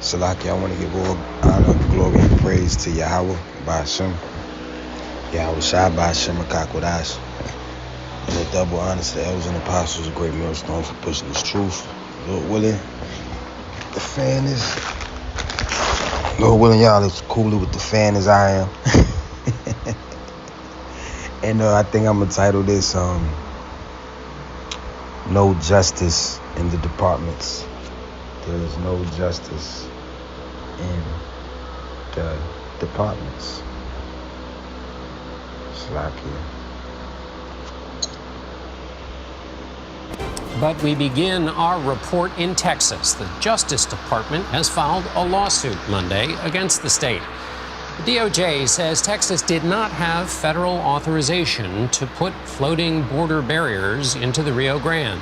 Salaki, I want to give all honor, glory, and praise to Yahweh, Ba'ashem, Yahweh Shai, Ba'ashem, Akakwadash, and a double honor to the elders and apostles, a great millstone for pushing this truth. Lord willing, the fan is, Lord willing, y'all is cooler with the fan as I am. And I think I'm going to title this, No Justice in the Departments. There is no justice in the departments. Slakia. But we begin our report in Texas. The Justice Department has filed a lawsuit Monday against the state. The DOJ says Texas did not have federal authorization to put floating border barriers into the Rio Grande,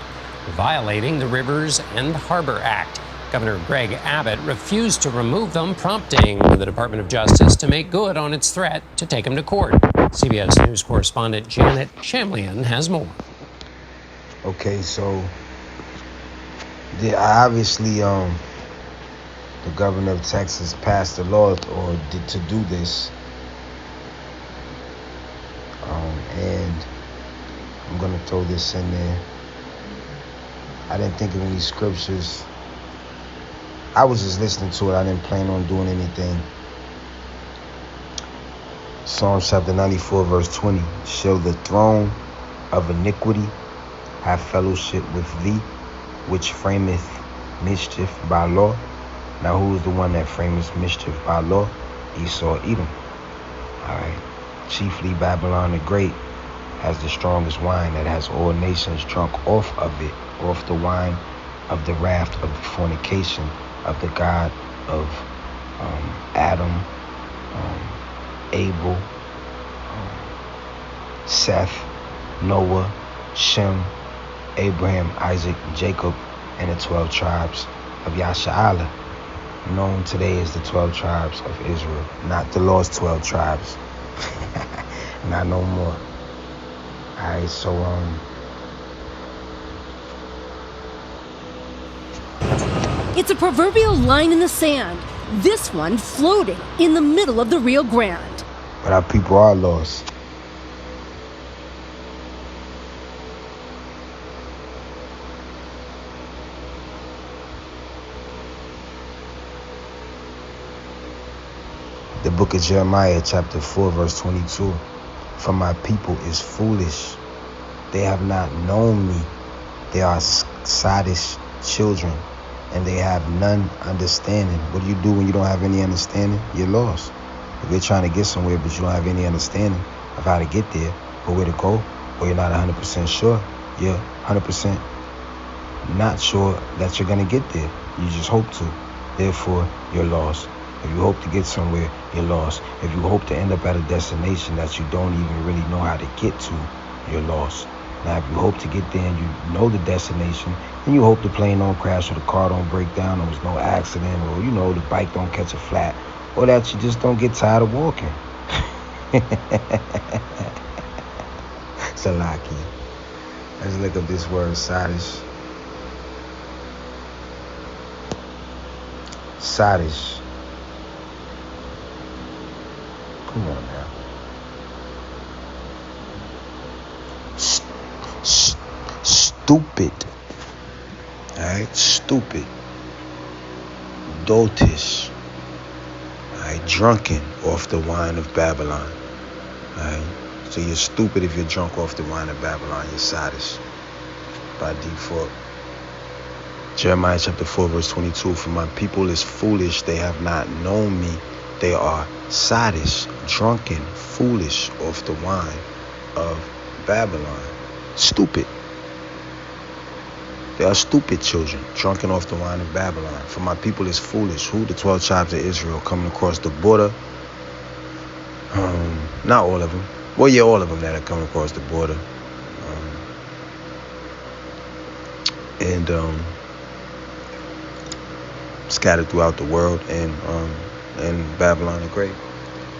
violating the Rivers and Harbor Act. Governor Greg Abbott refused to remove them, prompting the Department of Justice to make good on its threat to take him to court. CBS News correspondent Janet Shamlian has more. Okay, so obviously the governor of Texas passed a law to do this, and I'm gonna throw this in there. I didn't think of any scriptures. I was just listening to it. I didn't plan on doing anything. Psalms chapter 94 verse 20. Shall the throne of iniquity have fellowship with thee, which frameth mischief by law? Now who is the one that frameth mischief by law? Esau, Edom. Alright. Chiefly Babylon the Great has the strongest wine, that has all nations drunk off of it, off the wine of the wrath of the fornication of the God of Adam, Abel, Seth, Noah, Shem, Abraham, Isaac, Jacob, and the 12 tribes of Yasha'Allah, known today as the 12 tribes of Israel, not the lost 12 tribes. Not no more. Alright, so It's a proverbial line in the sand, this one floating in the middle of the Rio Grande. But our people are lost. The book of Jeremiah, chapter 4, verse 22. For my people is foolish. They have not known me. They are sottish children, and they have none understanding. What do you do when you don't have any understanding? You're lost. If you're trying to get somewhere, but you don't have any understanding of how to get there, or where to go, or you're not 100% sure, you're 100% not sure that you're going to get there. You just hope to. Therefore, you're lost. If you hope to get somewhere, you're lost. If you hope to end up at a destination that you don't even really know how to get to, you're lost. Now, if you hope to get there and you know the destination, and you hope the plane don't crash, or the car don't break down, or there's no accident, or, the bike don't catch a flat, or that you just don't get tired of walking. Salaki. Let's look up this word, sadish. Sadish. Come on now. Stupid. Alright, stupid. Dotish. Alright, drunken off the wine of Babylon. Alright, so you're stupid if you're drunk off the wine of Babylon. You're sadish by default. Jeremiah chapter 4 verse 22. For my people is foolish, they have not known me. They are sottish, drunken, foolish off the wine of Babylon. Stupid. They are stupid children, drunken off the wine of Babylon. For my people is foolish. Who? The 12 tribes of Israel coming across the border. Not all of them. Well, yeah, all of them that are coming across the border. And scattered throughout the world, and Babylon the Great.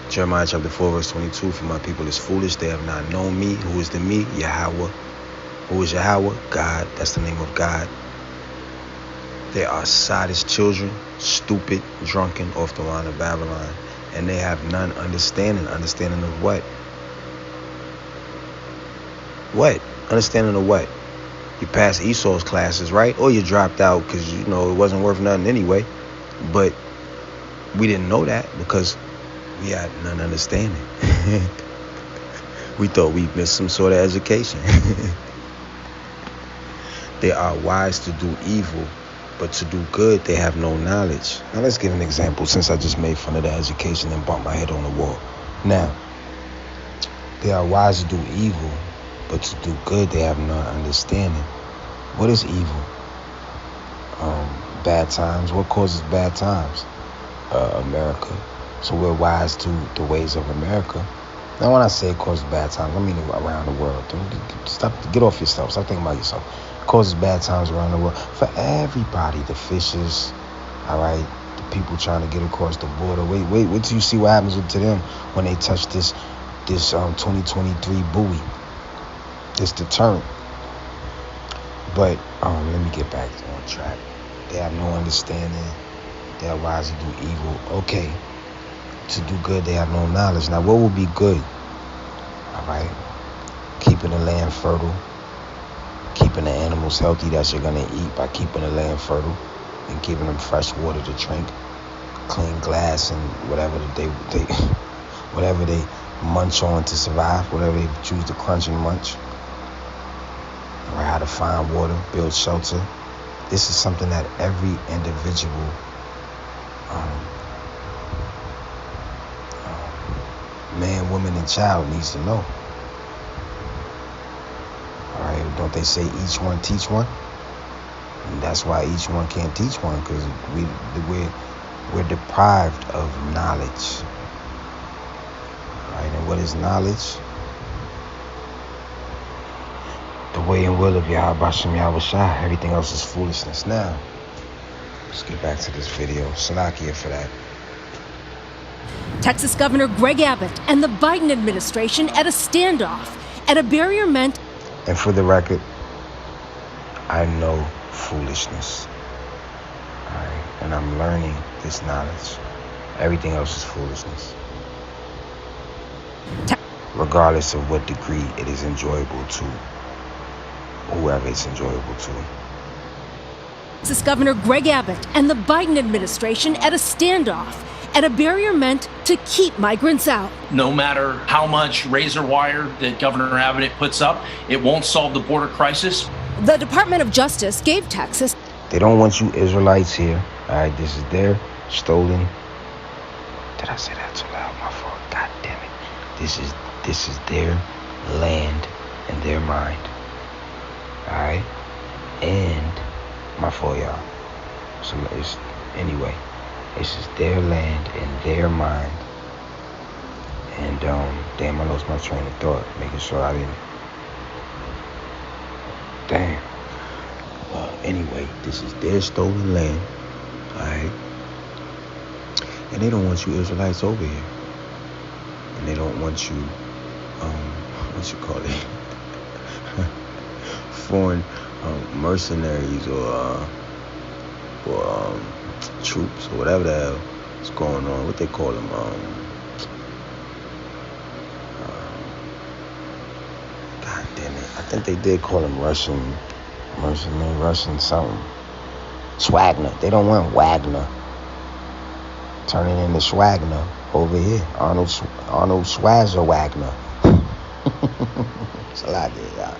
Jeremiah chapter 4 verse 22. For my people is foolish, they have not known me. Who is the me? Yahweh. Who is Yahweh? God. That's the name of God. They are sottish children, stupid, drunken, off the line of Babylon. And they have none understanding. Understanding of what? What? Understanding of what? You passed Esau's classes, right? Or you dropped out because, you know, it wasn't worth nothing anyway. But we didn't know that because we had none understanding. We thought we missed some sort of education. They are wise to do evil, but to do good they have no knowledge. Now let's give an example, since I just made fun of the education and bumped my head on the wall. Now, they are wise to do evil, but to do good they have no understanding. What is evil? Bad times. What causes bad times? America. So we're wise to the ways of America. Now when I say it causes bad times, I mean around the world. Get off yourself. Stop thinking about yourself. It causes bad times around the world for everybody. The fishers, all right, the people trying to get across the border. Wait till you see what happens to them when they touch this 2023 buoy, this deterrent. But let me get back on track. They have no understanding. They are wise to do evil. Okay. To do good, they have no knowledge. Now, what will be good? All right. Keeping the land fertile. Keeping the animals healthy that you're going to eat by keeping the land fertile and giving them fresh water to drink, clean glass, and whatever whatever they munch on to survive, whatever they choose to crunch and munch. All right, how to find water, build shelter. This is something that every individual man, woman, and child needs to know. All right, don't they say each one teach one? And that's why each one can't teach one, because we're deprived of knowledge. All right, and what is knowledge? The way and will of Yahweh Bashem Yahweh Shai. Everything else is foolishness. Now, let's get back to this video. Salakia for that. Texas Governor Greg Abbott and the Biden administration at a standoff at a barrier meant... And for the record, I know foolishness. All right? And I'm learning this knowledge. Everything else is foolishness. Regardless of what degree it is enjoyable to whoever it's enjoyable to. Texas Governor Greg Abbott and the Biden administration at a standoff at a barrier meant to keep migrants out. No matter how much razor wire that Governor Abbott puts up, it won't solve the border crisis. The Department of Justice gave Texas... They don't want you Israelites here. All right, this is their stolen... Did I say that too loud? My fault. God damn it. This is their land and their mind. All right? And my fault, y'all. So anyway, this is their land and their mind. And damn, I lost my train of thought, making sure I didn't. Damn. Anyway, this is their stolen land. All right? And they don't want you Israelites over here. And they don't want you, what you call it? Foreign mercenaries or troops or whatever the hell is going on. What they call them? God damn it! I think they did call them Russian something. Swagner. They don't want Wagner turning into Swagner over here. Arnold Schwarzenegger Wagner. It's a lot there, y'all.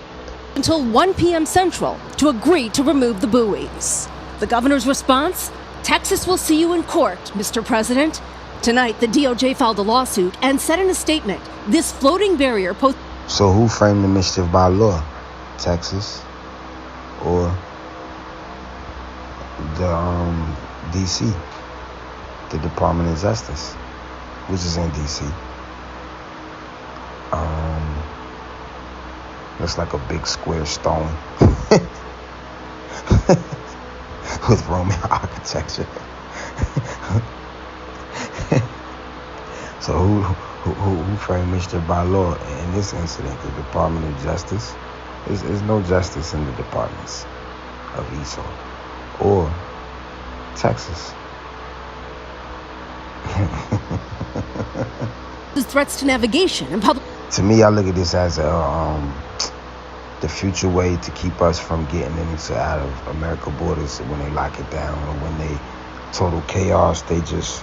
Until 1 p.m. Central to agree to remove the buoys. The governor's response? Texas will see you in court, Mr. President. Tonight, the DOJ filed a lawsuit and said in a statement, this floating barrier So who framed the mischief by law? Texas or the D.C., the Department of Justice, which is in D.C. Looks like a big square stone with Roman architecture. So who framed mischief by law in this incident? The Department of Justice? There's no justice in the departments of Esau or Texas. Threats to navigation and public. To me, I look at this as the future way to keep us from getting into out of America borders when they lock it down, or when they total chaos. They just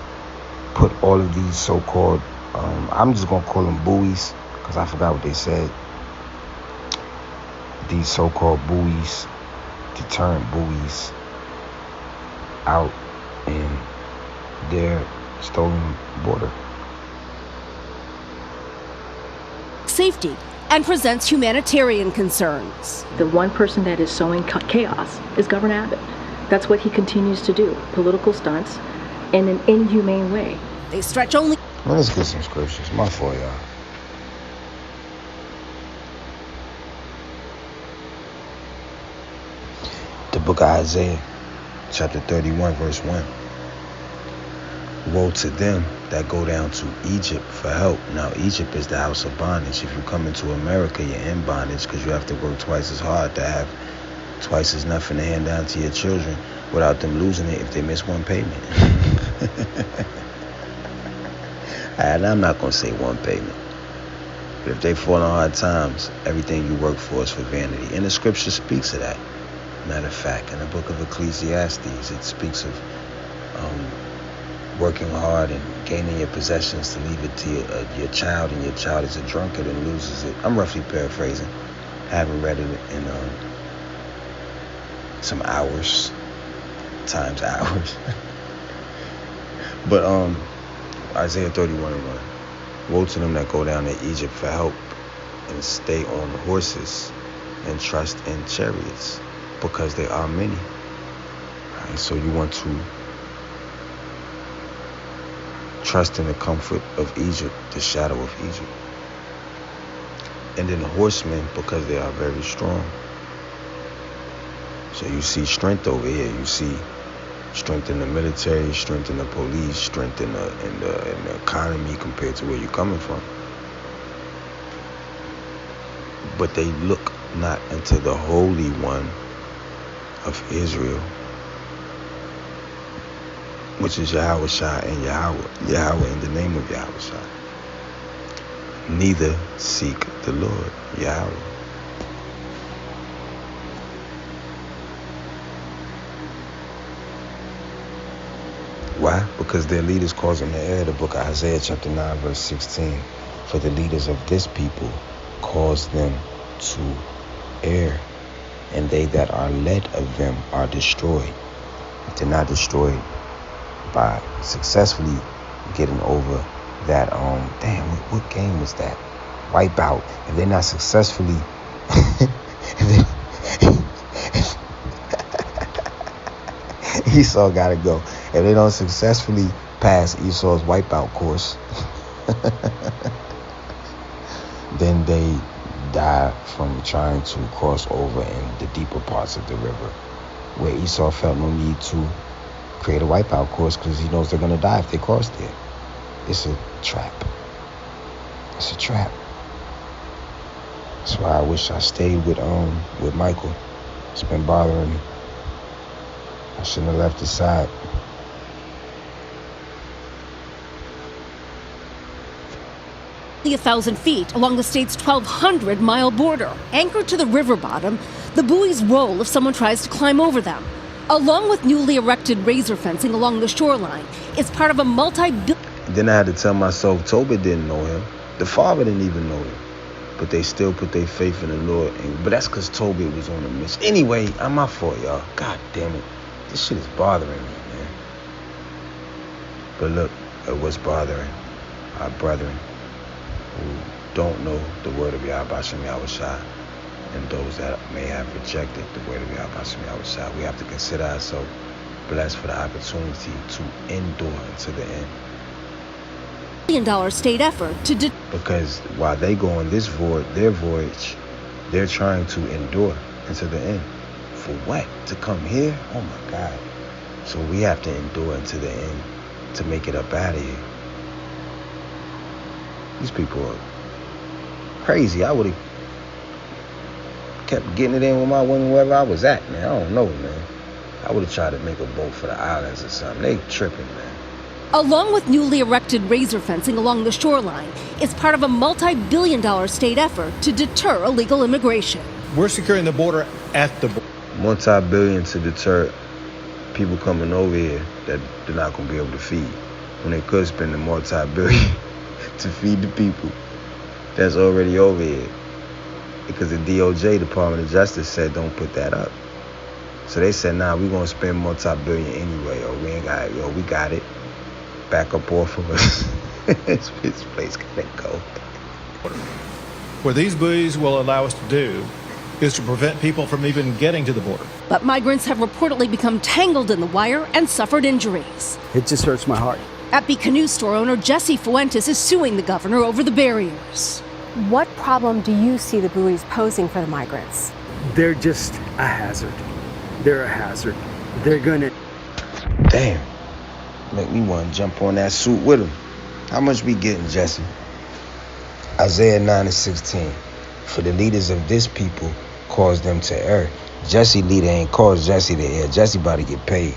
put all of these so-called, I'm just gonna call them buoys, because I forgot what they said. These so-called buoys, deterrent buoys, out in their stolen border. Safety and presents humanitarian concerns. The one person that is sowing chaos is Governor Abbott. That's what he continues to do, political stunts in an inhumane way. They stretch only. Well, let's get some scriptures. My fault, y'all. The book of Isaiah, chapter 31, verse 1. Woe to them that go down to Egypt for help. Now, Egypt is the house of bondage. If you come into America, you're in bondage because you have to work twice as hard to have twice as nothing to hand down to your children without them losing it if they miss one payment. And I'm not going to say one payment. But if they fall on hard times, everything you work for is for vanity. And the scripture speaks of that. Matter of fact, in the book of Ecclesiastes, it speaks of working hard and gaining your possessions to leave it to your child, and your child is a drunkard and loses it. I'm roughly paraphrasing. I haven't read it in some hours, times hours. But Isaiah 31:1. Woe to them that go down to Egypt for help and stay on horses and trust in chariots, because there are many. Right, so you want to trust in the comfort of Egypt, the shadow of Egypt. And then the horsemen, because they are very strong. So you see strength over here. You see strength in the military, strength in the police, strength in the economy compared to where you're coming from. But they look not unto the Holy One of Israel, which is Yahushua and Yahweh in the name of Yahushua. Neither seek the Lord, Yahweh. Why? Because their leaders cause them to err. The book of Isaiah chapter 9 verse 16. For the leaders of this people cause them to err, and they that are led of them are destroyed. If they're not destroyed by successfully getting over that, what game was that? Wipeout. If they're not successfully Esau gotta go. If they don't successfully pass Esau's wipeout course, then they die from trying to cross over in the deeper parts of the river, where Esau felt no need to create a wipeout course because he knows they're going to die if they cross there. It's a trap. It's a trap. That's why I wish I stayed with Michael. It's been bothering me. I shouldn't have left his side. Nearly 1,000 feet along the state's 1,200-mile border. Anchored to the river bottom, the buoys roll if someone tries to climb over them. Along with newly erected razor fencing along the shoreline, it's part of a multi-billion... Then I had to tell myself, Tobit didn't know him. The father didn't even know him. But they still put their faith in the Lord. But that's because Tobit was on a mission. Anyway, I'm my fault, y'all. God damn it. This shit is bothering me, man. But look at what's bothering our brethren who don't know the word of Yahushua, and those that may have rejected the word of Yahushua. We have to consider ourselves blessed for the opportunity to endure to the end. $1 billion state effort to because while they go on their voyage, they're trying to endure until the end. For what? To come here? Oh my God. So we have to endure until the end to make it up out of here. These people are crazy. I would have kept getting it in with wherever I was at, man. I don't know, man. I would have tried to make a boat for the islands or something. They tripping, man. Along with newly erected razor fencing along the shoreline, it's part of a multi-billion-dollar state effort to deter illegal immigration. We're securing the border at the border. Multi-billion to deter people coming over here that they're not going to be able to feed, when they could spend the multi-billion to feed the people that's already over here. Because the DOJ, Department of Justice, said don't put that up. So they said, nah, we're going to spend multi-billion anyway, or we ain't got it, we got it. Back up off of us. This place gotta go. What these buoys will allow us to do is to prevent people from even getting to the border. But migrants have reportedly become tangled in the wire and suffered injuries. It just hurts my heart. Epi Canoe store owner Jesse Fuentes is suing the governor over the barriers. What problem do you see the buoys posing for the migrants? They're just a hazard. They're a hazard. They're gonna... Damn. Make me want to jump on that suit with him. How much we getting, Jesse? Isaiah 9:16. For the leaders of this people cause them to err. Jesse leader ain't caused Jesse to err. Jesse about to get paid.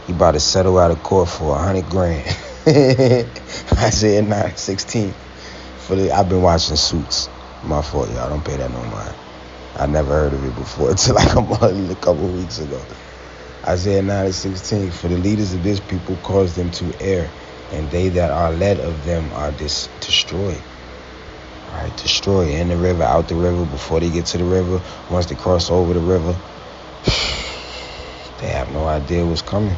He about to settle out of court for $100,000. Isaiah 9:16. I've been watching Suits. My fault, y'all. Don't pay that no mind. I never heard of it before until like a couple weeks ago. Isaiah 9:16. For the leaders of this people cause them to err, and they that are led of them are destroyed. All right, destroy in the river, out the river, before they get to the river, once they cross over the river, they have no idea what's coming.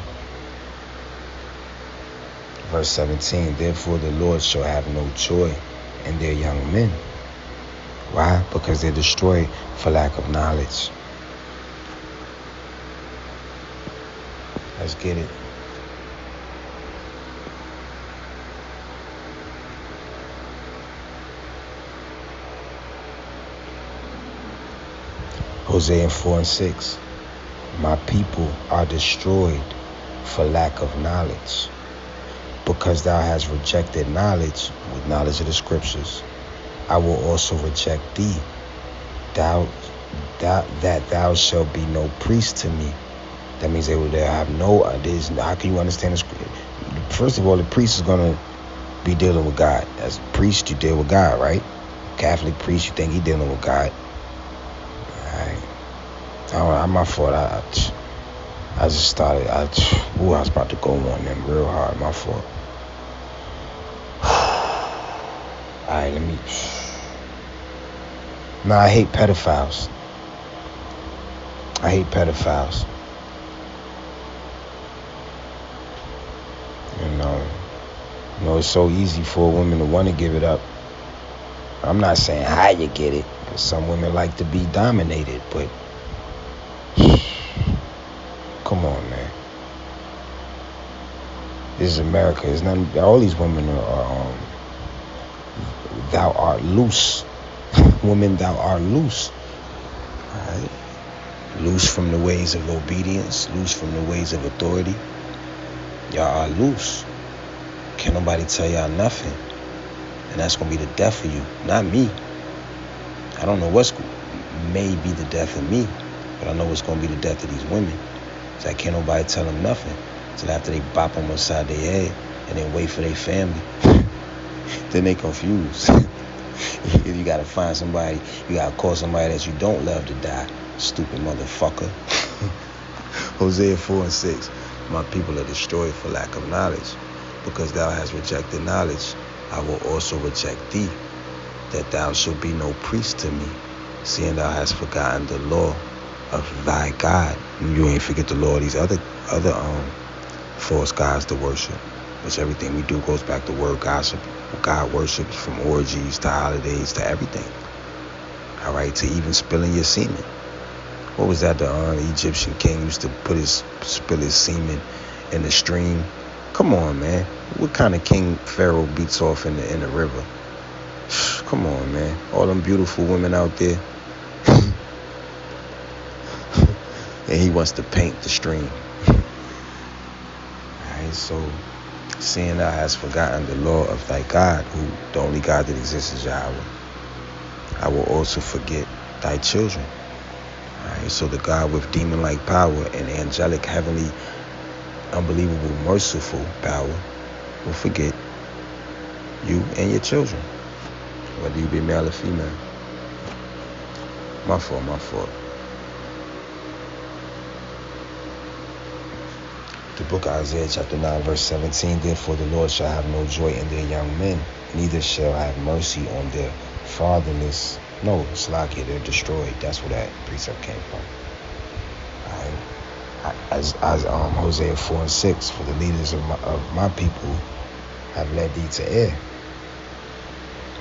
Verse 17, therefore the Lord shall have no joy in their young men. Why? Because they're destroyed for lack of knowledge. Let's get it. Hosea 4:6. My people are destroyed for lack of knowledge. Because thou hast rejected knowledge, with knowledge of the scriptures, I will also reject thee. Thou shalt be no priest to me. That means they'll have no ideas. How can you understand the scripture? First of all, the priest is going to be dealing with God. As a priest, you deal with God, right? Catholic priest, you think he dealing with God. I'm my fault. I just started. I was about to go on them real hard. My fault. Alright, let me. Nah, I hate pedophiles. I hate pedophiles. You know, it's so easy for a woman to want to give it up. I'm not saying how you get it, because some women like to be dominated, but come on, man. This is America. It's not, all these women are thou art loose. Women, thou art loose. All right? Loose from the ways of obedience, loose from the ways of authority. Y'all are loose. Can't nobody tell y'all nothing. And that's going to be the death of you, not me. I don't know what's may be the death of me, but I know what's going to be the death of these women. So I can't nobody tell them nothing until after they bop them upside their head and then wait for their family. Then they confused. You got to find somebody, you got to call somebody that you don't love to die. Stupid motherfucker. Hosea 4:6. My people are destroyed for lack of knowledge. Because thou hast rejected knowledge, I will also reject thee, that thou shalt be no priest to me, seeing thou hast forgotten the law of thy God. And you ain't forget the law of these other false gods to worship. Which everything we do goes back to word gossip. God worships, from orgies to holidays to everything. All right, to even spilling your semen. What was that? The Egyptian king used to spill his semen in the stream. Come on, man. What kind of king Pharaoh beats off in the river? Come on, man. All them beautiful women out there. And he wants to paint the stream. Alright, so seeing thou hast forgotten the law of thy God, who the only God that exists is Yahweh, I will also forget thy children. Alright, And so the God with demon-like power and angelic, heavenly, unbelievable, merciful power will forget you and your children, whether you be male or female. My fault. The book of Isaiah chapter 9 verse 17, therefore the Lord shall have no joy in their young men, neither shall have mercy on their fatherless. No, Slakia, they're destroyed. That's where that precept came from. As Hosea 4 and 6, for the leaders of my people have led thee to err.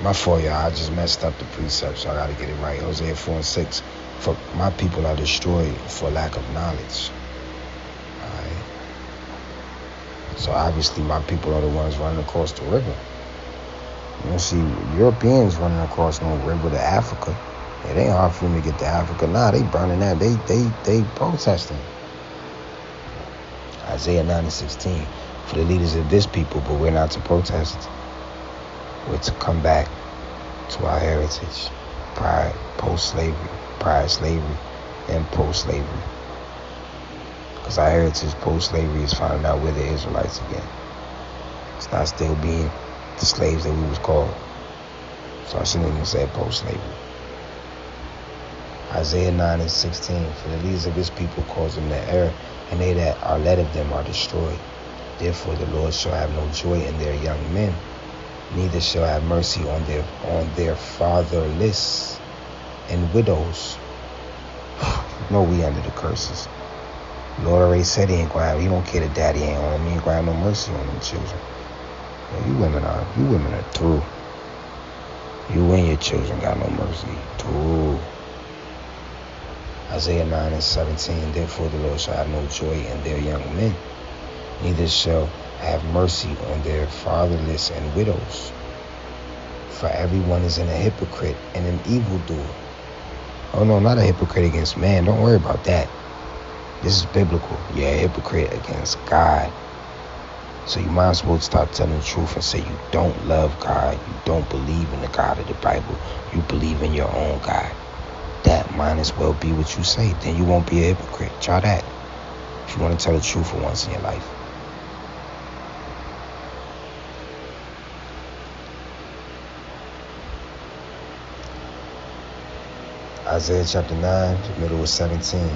My fault, y'all. I just messed up the precept, so I gotta get it right. Hosea 4 and 6, for my people are destroyed for lack of knowledge. So obviously my people are the ones running across the river. You don't see Europeans running across no river to Africa. It ain't hard for them to get to Africa. Nah, they burning that. They protesting. Isaiah 9 and 16, for the leaders of this people, but we're not to protest. We're to come back to our heritage, prior slavery, and post-slavery. Because our heritage post-slavery is finding out we're the Israelites again. It's not still being the slaves that we was called. So I shouldn't even say post-slavery. Isaiah 9 and 16, for the leaders of this people cause them to err, and they that are led of them are destroyed. Therefore the Lord shall have no joy in their young men, neither shall have mercy on their fatherless and widows. No, we under the curses. Lord already said he don't care that daddy ain't on him. He ain't gonna have no mercy on them children. Well, you women are through. You and your children got no mercy. Through. Isaiah 9 and 17, therefore the Lord shall have no joy in their young men, neither shall have mercy on their fatherless and widows. For everyone is a hypocrite and an evildoer. Oh no, not a hypocrite against man. Don't worry about that. This is biblical. You're a hypocrite against God. So you might as well start telling the truth and say you don't love God. You don't believe in the God of the Bible. You believe in your own God. That might as well be what you say. Then you won't be a hypocrite. Try that. If you want to tell the truth for once in your life. Isaiah chapter 9, the middle of 17.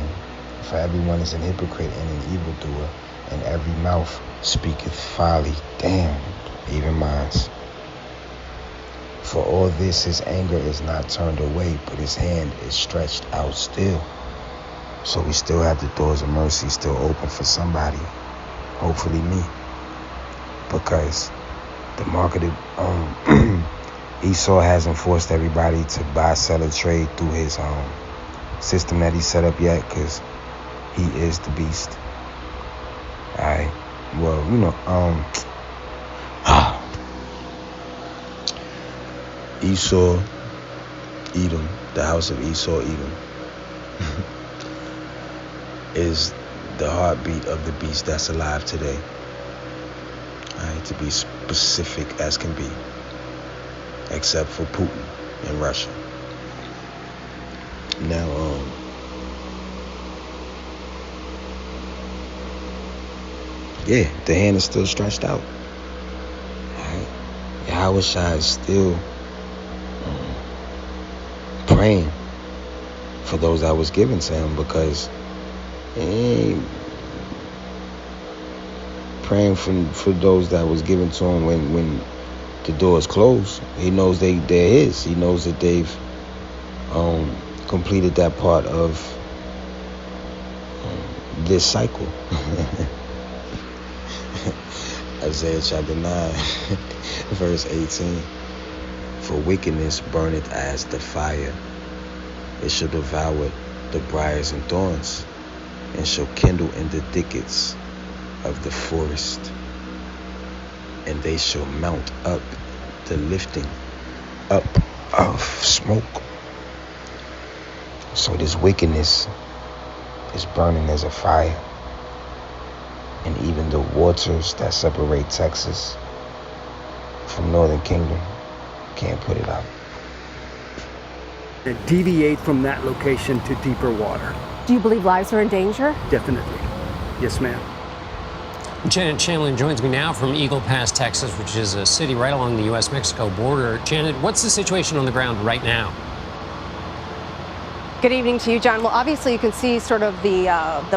For everyone is an hypocrite and an evildoer, and every mouth speaketh folly. Damn, even mine. For all this his anger is not turned away, but his hand is stretched out still. So we still have the doors of mercy still open for somebody. Hopefully me. Because the market of Esau hasn't forced everybody to buy, sell, or trade through his system that he set up yet, because he is the beast. Alright. Well, you know, Esau, Edom, the house of Esau, Edom, is the heartbeat of the beast that's alive today. Alright, to be specific as can be. Except for Putin and Russia. Now, yeah, the hand is still stretched out. Alright, Yahushua is still praying for those that was given to him, because he ain't praying for those that was given to him when the door is closed. He knows they're his. He knows that they've completed that part of this cycle. Isaiah chapter 9, verse 18. For wickedness burneth as the fire. It shall devour the briars and thorns, and shall kindle in the thickets of the forest. And they shall mount up the lifting up of smoke. So this wickedness is burning as a fire. And even the waters that separate Texas from Northern Kingdom can't put it out. And deviate from that location to deeper water. Do you believe lives are in danger? Definitely. Yes, ma'am. Janet Shanlin joins me now from Eagle Pass, Texas, which is a city right along the U.S.-Mexico border. Janet, what's the situation on the ground right now? Good evening to you, John. Well, obviously you can see sort of the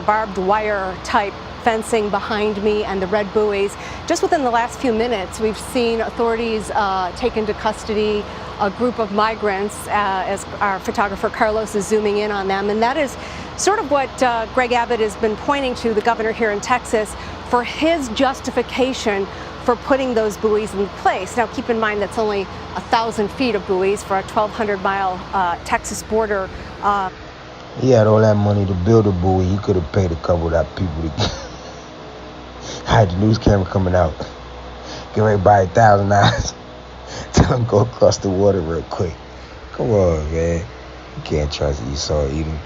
barbed wire type fencing behind me and the red buoys. Just within the last few minutes, we've seen authorities take into custody a group of migrants as our photographer Carlos is zooming in on them. And that is sort of what Greg Abbott has been pointing to, the governor here in Texas, for his justification for putting those buoys in place. Now, keep in mind that's only 1,000 feet of buoys for a 1,200-mile Texas border. He had all that money to build a buoy. He could have paid a couple of that people to hide the news camera coming out. Give everybody $1,000. Tell them go across the water real quick. Come on, man. You can't trust Esau Edom.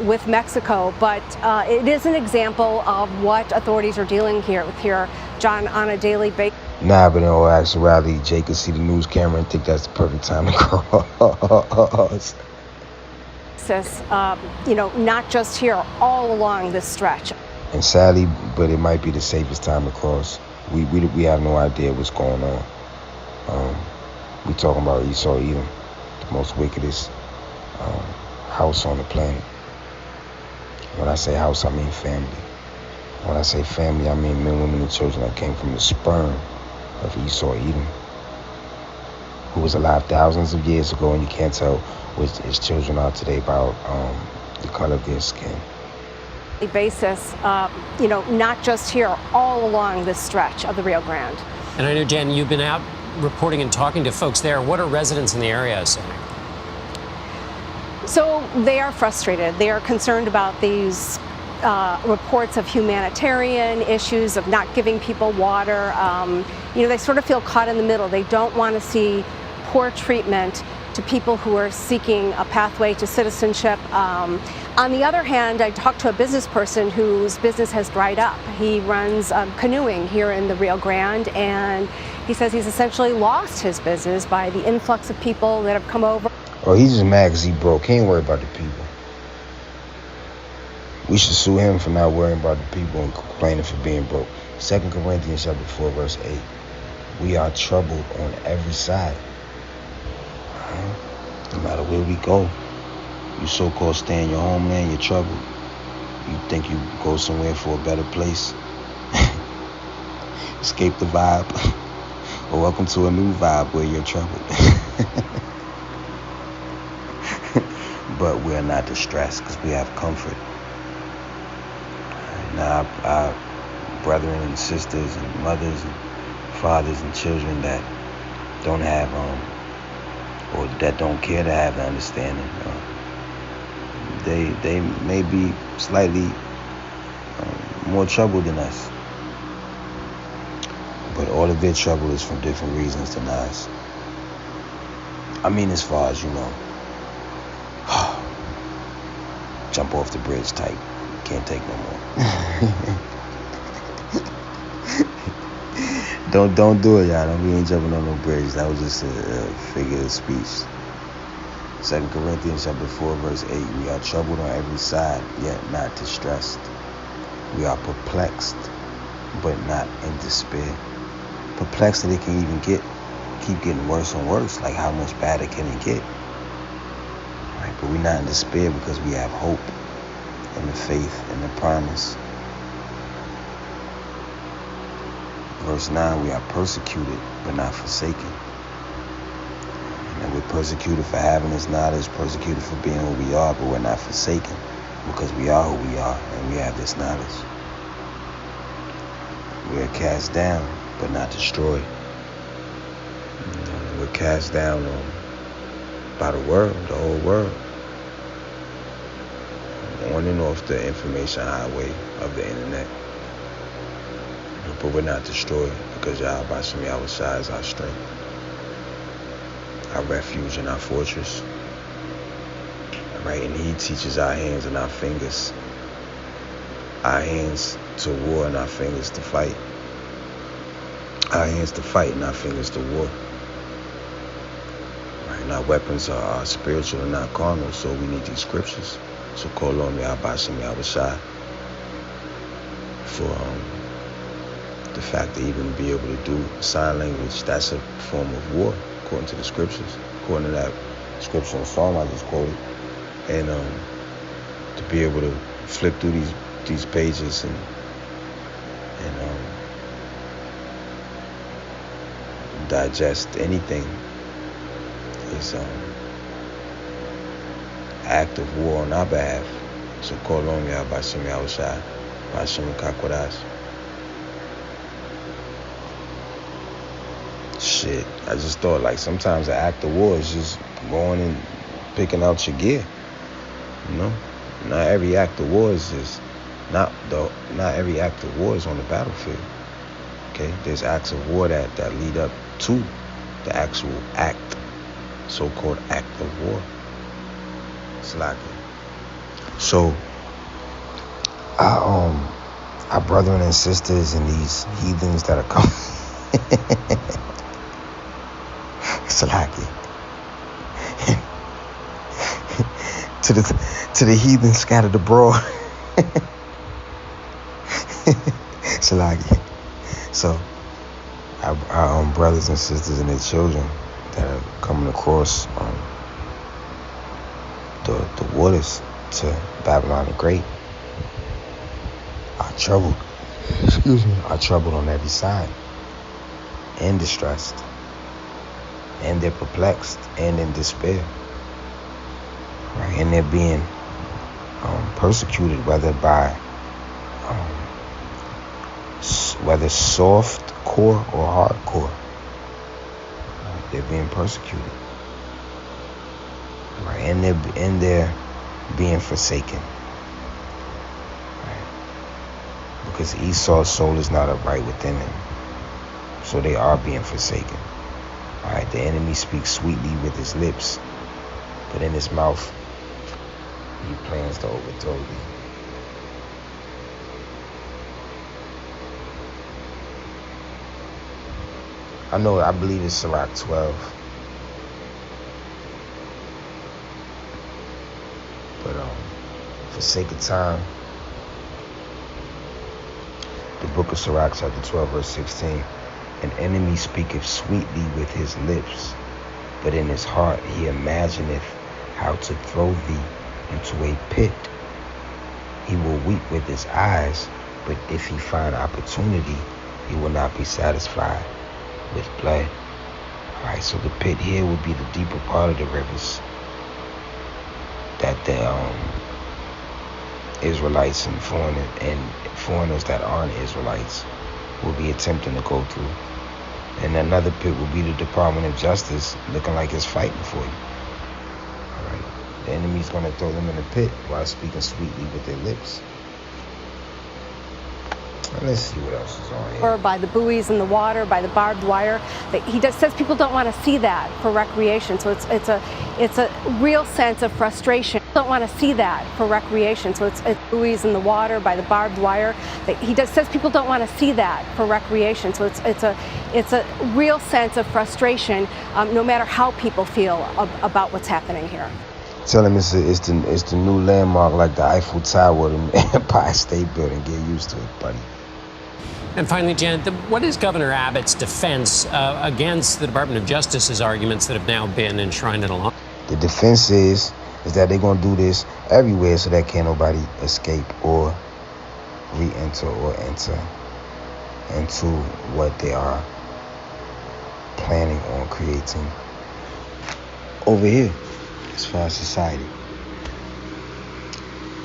With Mexico, but it is an example of what authorities are dealing with here, John, on a daily basis. Nah, but in all actuality, Jay could see the news camera and think that's the perfect time to cross. Not just here, all along this stretch. And sadly, but it might be the safest time to cross. We have no idea what's going on. We talking about Esau Edom, the most wickedest house on the planet. When I say house, I mean family. When I say family, I mean men, women, and children that came from the sperm of Esau Edom, who was alive thousands of years ago, and you can't tell what his children are today by the color of their skin. Basis, not just here, all along this stretch of the Rio Grande. And I know, Jen, you've been out reporting and talking to folks there. What are residents in the area saying? So they are frustrated. They are concerned about these reports of humanitarian issues, of not giving people water. They sort of feel caught in the middle. They don't want to see poor treatment to people who are seeking a pathway to citizenship. On the other hand, I talked to a business person whose business has dried up. He runs canoeing here in the Rio Grande, and he says he's essentially lost his business by the influx of people that have come over. Oh, he's just mad because he broke. He ain't worried about the people. We should sue him for not worrying about the people and complaining for being broke. 2 Corinthians chapter 4, verse 8. We are troubled on every side. No matter where we go, you so-called stay in your homeland, you're troubled. You think you go somewhere for a better place, escape the vibe, or welcome to a new vibe where you're troubled. But we're not distressed because we have comfort. Now, our brethren and sisters and mothers and fathers and children that don't have, or that don't care to have the understanding, they may be slightly more troubled than us. But all of their trouble is from different reasons than us. I mean, as far as, jump off the bridge type. Can't take no more. Don't do it, y'all. We ain't jumping on no bridge. That was just a figure of speech. 2 Corinthians chapter 4, verse 8. We are troubled on every side, yet not distressed. We are perplexed, but not in despair. Perplexed that it can even keep getting worse and worse. Like, how much better can it get? Right? But we're not in despair because we have hope and the faith and the promise. Verse 9, we are persecuted, but not forsaken. And we're persecuted for having this knowledge, persecuted for being who we are, but we're not forsaken because we are who we are and we have this knowledge. We're cast down, but not destroyed. We're cast down by the world, the whole world. On and off the information highway of the internet. But we're not destroyed because Yahweh Shem Yahushua is our strength, our refuge and our fortress. Right? And He teaches our hands and our fingers. Our hands to war and our fingers to fight. Our hands to fight and our fingers to war. Right? And our weapons are spiritual and not carnal, so we need these scriptures. So call on me, Abashim Yahushua, for the fact to even be able to do sign language. That's a form of war, according to the scriptures. According to that scripture and psalm I just quoted. And to be able to flip through these pages and digest anything is an act of war on our behalf. So call on me, Abashim Yahushua, Bashim Kakwadas. Shit, I just thought like sometimes an act of war is just going and picking out your gear. You know, not every act of war is just not every act of war is on the battlefield. Okay, there's acts of war that lead up to the actual act, so-called act of war. It's like it. So, our brethren and sisters and these heathens that are coming. Salaki. to the heathen scattered abroad. Salaki. So our brothers and sisters and their children that are coming across the waters to Babylon the Great are troubled. Are troubled on every side and distressed. And they're perplexed and in despair. Right? And they're being persecuted, whether soft core or hardcore. They're being persecuted. Right? And they're being forsaken. Right? Because Esau's soul is not upright within him. So they are being forsaken. Alright, the enemy speaks sweetly with his lips, but in his mouth he plans to overthrow thee. I believe it's Sirach 12. But for sake of time, the book of Sirach, chapter 12, verse 16. An enemy speaketh sweetly with his lips, but in his heart he imagineth how to throw thee into a pit. He will weep with his eyes, but if he find opportunity, he will not be satisfied with blood. Alright, so the pit here would be the deeper part of the rivers that the Israelites and foreigners that aren't Israelites will be attempting to go through. And another pit will be the Department of Justice looking like it's fighting for you. Alright. The enemy's gonna throw them in the pit while speaking sweetly with their lips. And let's see what else is on here. Or by the buoys in the water, by the barbed wire. He just says people don't want to see that for recreation. So it's a real sense of frustration. Don't want to see that for recreation. So it's buoys in the water, by the barbed wire. He just says people don't want to see that for recreation. So it's a real sense of frustration, no matter how people feel about what's happening here. Tell him it's the new landmark, like the Eiffel Tower, the Empire State Building. Get used to it, buddy. And finally, Jen, what is Governor Abbott's defense against the Department of Justice's arguments that have now been enshrined in a law? The defense is that they're going to do this everywhere so that can't nobody escape or re-enter or enter into what they are planning on creating over here as far as society.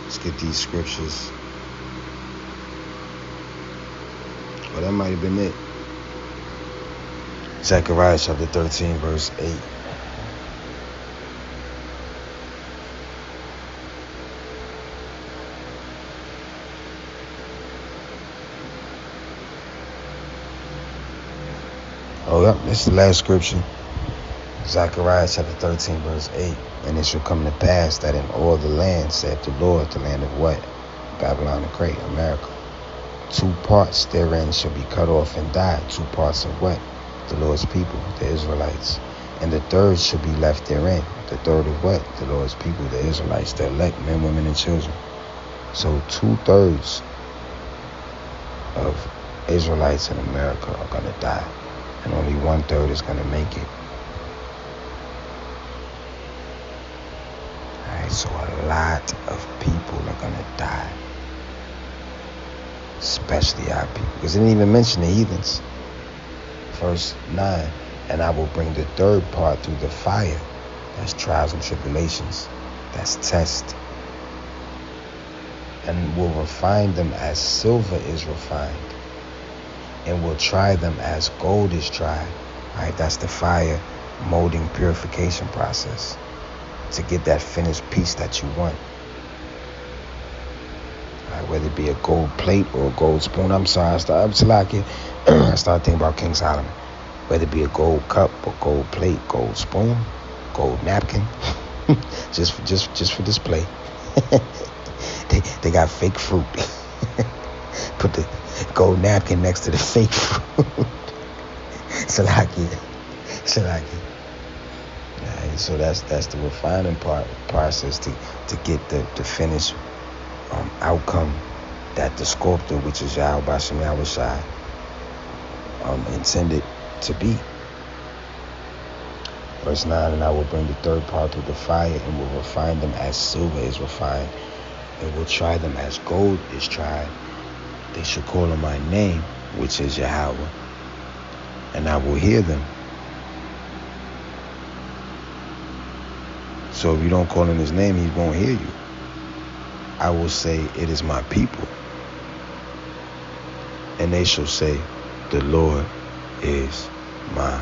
Let's get these scriptures. Well, that might have been it. Zechariah chapter 13, verse 8. Oh, yep, this is the last scripture. Zechariah chapter 13, verse 8. And it shall come to pass that in all the land, saith the Lord, the land of what? Babylon the Great, America. 2 parts therein shall be cut off and die. 2 parts of what? The Lord's people, the Israelites. and the third should be left therein. The third of what? The Lord's people, the Israelites, the elect, men, women, and children. So 2/3 of Israelites in America are going to die, and only 1/3 is going to make it. Alright, so a lot of people are going to die, especially our people, because it didn't even mention the heathens. Verse 9, and I will bring the third part through the fire. That's trials and tribulations. That's test. And will refine them as silver is refined, and will try them as gold is tried. All right, that's the fire molding purification process to get that finished piece that you want. All right, whether it be a gold plate or a gold spoon. I'm sorry, I started thinking about King Solomon. Whether it be a gold cup or gold plate, gold spoon, gold napkin, just for display. They got fake fruit. Put the gold napkin next to the fake fruit. Salaki. Right, so that's the refining process to get the finished outcome that the sculptor, which is Yahweh Bashem Yahushai, intended to be. Verse 9, and I will bring the third part through the fire, and will refine them as silver is refined, and will try them as gold is tried. They shall call on my name, which is Yahweh, and I will hear them. So if you don't call on his name, he won't hear you. I will say, it is my people. And they shall say, the Lord is my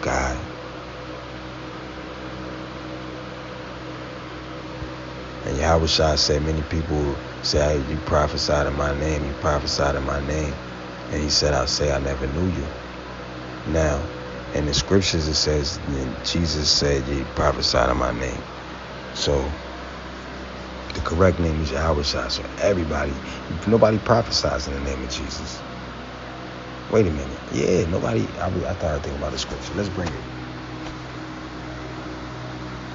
God. And Yahushua said, many people say, you prophesied in my name, you prophesied in my name. And he said, I'll say I never knew you. Now, in the scriptures it says, Jesus said, you prophesied in my name. So, the correct name is Yahushua. So nobody prophesies in the name of Jesus. Wait a minute. Yeah, nobody, I thought I'd think about the scripture. Let's bring it.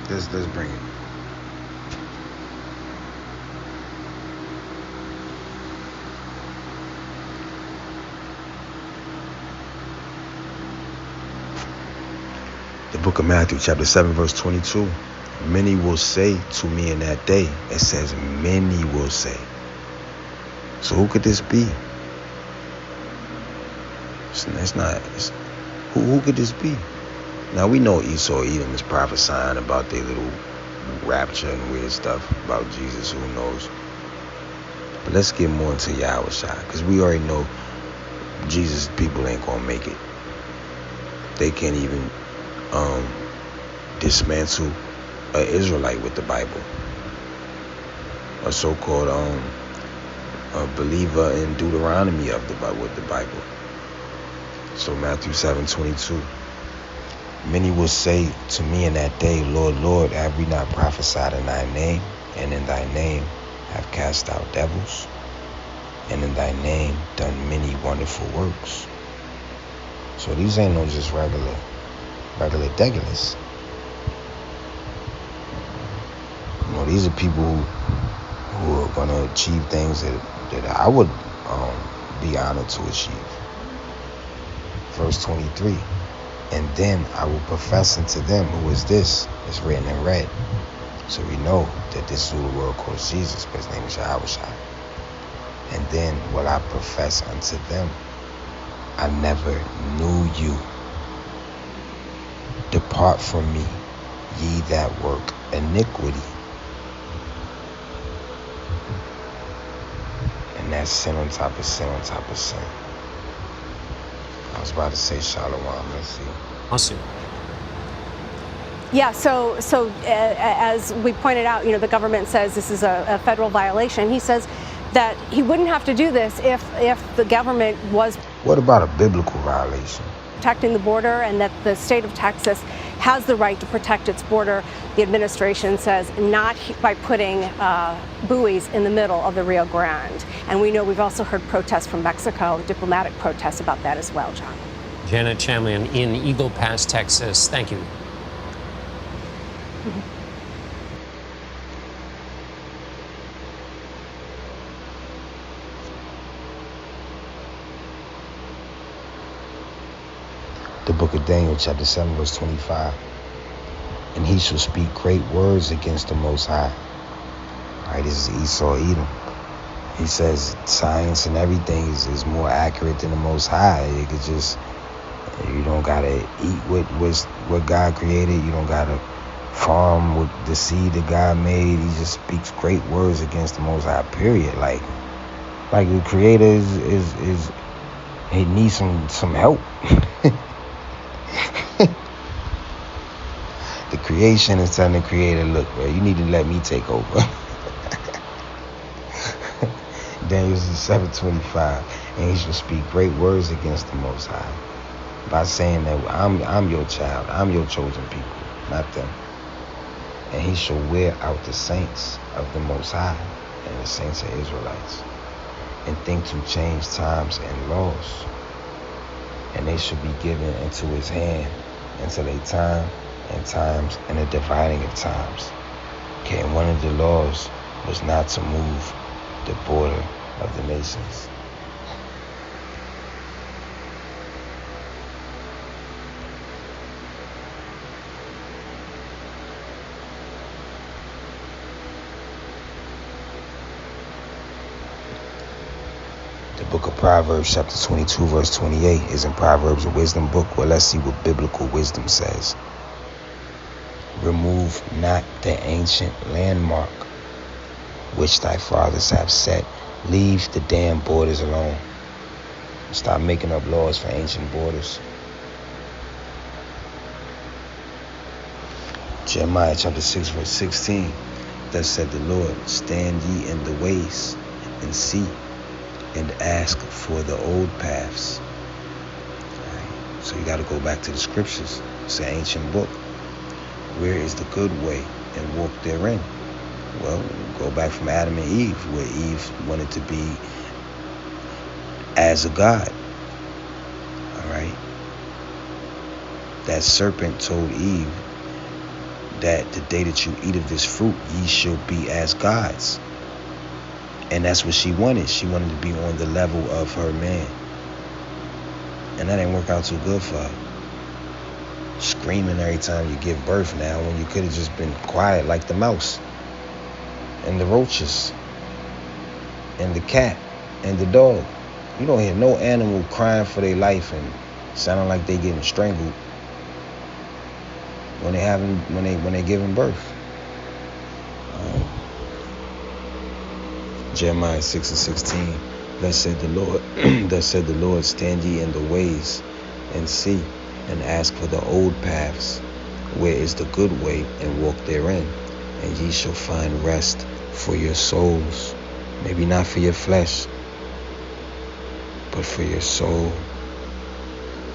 Let's bring it. The book of Matthew, chapter 7, verse 22. Many will say to me in that day. It says many will say. So who could this be? Who could this be? Now we know Esau, Edom is prophesying about their little rapture and weird stuff about Jesus. Who knows? But let's get more into Yahushua, because we already know Jesus' people ain't gonna make it. They can't even dismantle an Israelite with the Bible, a so-called a believer in Deuteronomy of the Bible with the Bible. So Matthew 7:22. Many will say to me in that day, Lord, Lord, have we not prophesied in thy name, and in thy name have cast out devils, and in thy name done many wonderful works? So these ain't no just regular degulars. You know, these are people who are gonna achieve things that I would be honored to achieve. Verse 23. And then I will profess unto them, who is this? It's written in red. So we know that this is who the world calls Jesus, but his name is Yahushua. And then will I profess unto them, I never knew you. Depart from me, ye that work iniquity. And that's sin on top of sin on top of sin. I was about to say Shalom. Let's see. Lawsuit. Yeah, so as we pointed out, you know, the government says this is a federal violation. He says that he wouldn't have to do this if the government was... What about a biblical violation? Protecting the border, and that the state of Texas has the right to protect its border. The administration says not by putting buoys in the middle of the Rio Grande. And we know we've also heard protests from Mexico, diplomatic protests about that as well, John. Janet Chamlian in Eagle Pass, Texas. Thank you. The book of Daniel, chapter 7, verse 25. And he shall speak great words against the Most High. All right, this is Esau Edom. He says science and everything is more accurate than the Most High. You could just, you don't gotta eat what God created. You don't gotta farm with the seed that God made. He just speaks great words against the Most High. Period. Like the Creator is he needs some help. The creation is telling the Creator, look, bro, you need to let me take over. Daniel 7:25, and he shall speak great words against the Most High, by saying that I'm your child, I'm your chosen people, not them. And he shall wear out the saints of the Most High and the saints of Israelites, and think to change times and laws. And they shall be given into his hand until a time and times and a dividing of times. Okay, and one of the laws was not to move the border of the nations. The book of Proverbs, chapter 22, verse 28, is in Proverbs a wisdom book. Well, let's see what biblical wisdom says. Remove not the ancient landmark which thy fathers have set. Leave the damn borders alone. Stop making up laws for ancient borders. Jeremiah chapter 6, verse 16. Thus said the Lord, stand ye in the ways and see, and ask for the old paths. Right. So you got to go back to the scriptures. It's an ancient book. Where is the good way, and walk therein? Well, go back from Adam and Eve, where Eve wanted to be as a god. All right. That serpent told Eve that the day that you eat of this fruit, ye shall be as gods. And that's what she wanted. She wanted to be on the level of her man. And that didn't work out too good for her. Screaming every time you give birth now, when you could have just been quiet like the mouse and the roaches and the cat and the dog. You don't hear no animal crying for their life and sounding like they getting strangled when they giving birth. Jeremiah 6:16. Thus said the Lord, thus said the Lord, stand ye in the ways and see, and ask for the old paths, where is the good way, and walk therein, and ye shall find rest for your souls. Maybe not for your flesh, but for your soul.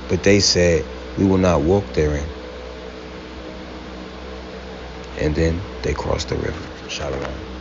But they said, we will not walk therein. And then they crossed the river. Shalom.